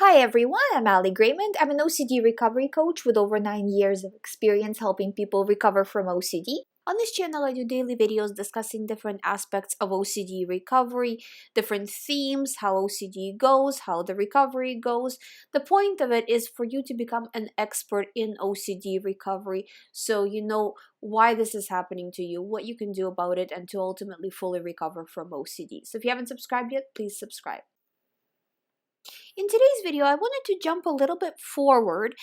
Hi everyone, I'm GREYMOND. I'm an OCD recovery coach with over 9 years of experience helping people recover from OCD. On this channel, I do daily videos discussing different aspects of OCD recovery, different themes, how OCD goes, how the recovery goes. The point of it is for you to become an expert in OCD recovery so you know why this is happening to you, what you can do about it, and to ultimately fully recover from OCD. So if you haven't subscribed yet, please subscribe. In today's video, I wanted to jump a little bit forward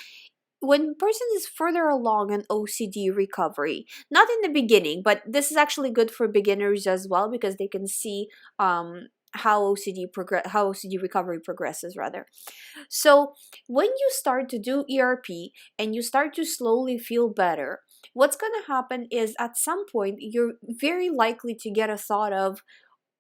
when a person is further along in OCD recovery. Not in the beginning, but this is actually good for beginners as well because they can see how OCD recovery progresses rather. So when you start to do ERP and you start to slowly feel better, what's going to happen is at some point you're very likely to get a thought of,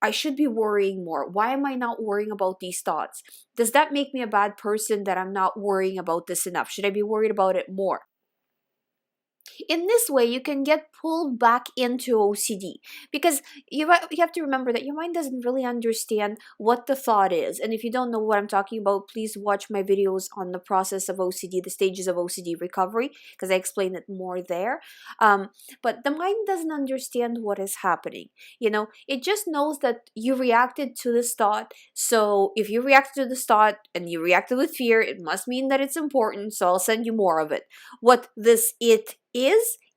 I should be worrying more. Why am I not worrying about these thoughts? Does that make me a bad person that I'm not worrying about this enough? Should I be worried about it more? In this way, you can get pulled back into OCD because you have to remember that your mind doesn't really understand what the thought is. And if you don't know what I'm talking about, please watch my videos on the process of OCD, the stages of OCD recovery, because I explain it more there. But the mind doesn't understand what is happening. It just knows that you reacted to this thought. So if you reacted to this thought and you reacted with fear, it must mean that it's important. So I'll send you more of it. What this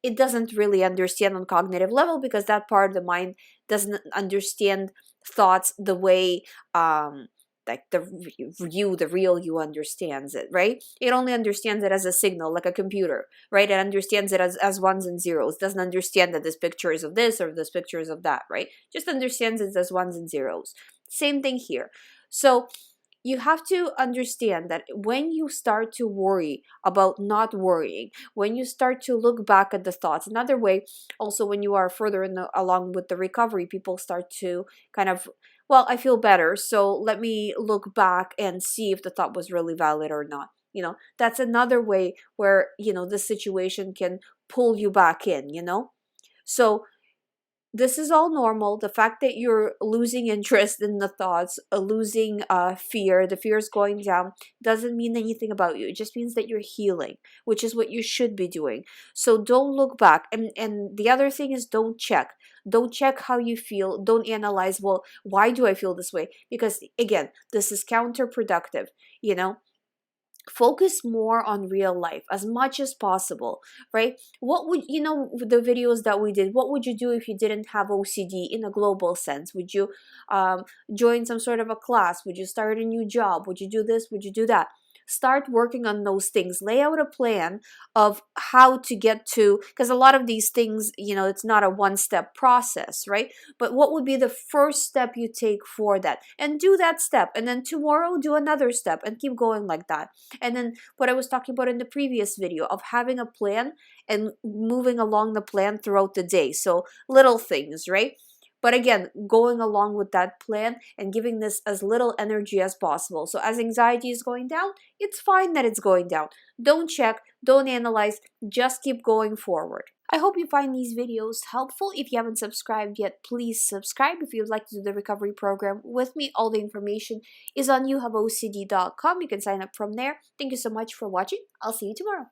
it doesn't really understand on cognitive level because that part of the mind doesn't understand thoughts the way like the real you understands it, right? It only understands it as a signal, like a computer, right? It understands it as ones and zeros. It doesn't understand that this picture is of this or this picture is of that, right? Just understands it as ones and zeros. Same thing here. So you have to understand that when you start to worry about not worrying, when you start to look back at the thoughts, another way also when you are further along with the recovery, people start to kind of, well, I feel better, so let me look back and see if the thought was really valid or not. That's another way where, the situation can pull you back in, So this is all normal. The fact that you're losing interest in the thoughts, losing fear, the fear is going down, doesn't mean anything about you. It just means that you're healing, which is what you should be doing. So don't look back. And the other thing is don't check. Don't check how you feel. Don't analyze, well, why do I feel this way? Because again, this is counterproductive, Focus more on real life as much as possible, right? What would the videos that we did, what would you do if you didn't have OCD in a global sense? Would you join some sort of a class? Would you start a new job? Would you do this? Would you do that? Start working on those things. Lay out a plan of how to get to, because a lot of these things, it's not a one-step process, right? But what would be the first step you take for that? And do that step. And then tomorrow, do another step and keep going like that. And then what I was talking about in the previous video of having a plan and moving along the plan throughout the day. So little things, right? But again, going along with that plan and giving this as little energy as possible. So as anxiety is going down, it's fine that it's going down. Don't check, don't analyze, just keep going forward. I hope you find these videos helpful. If you haven't subscribed yet, please subscribe. If you'd like to do the recovery program with me, all the information is on youhaveocd.com. You can sign up from there. Thank you so much for watching. I'll see you tomorrow.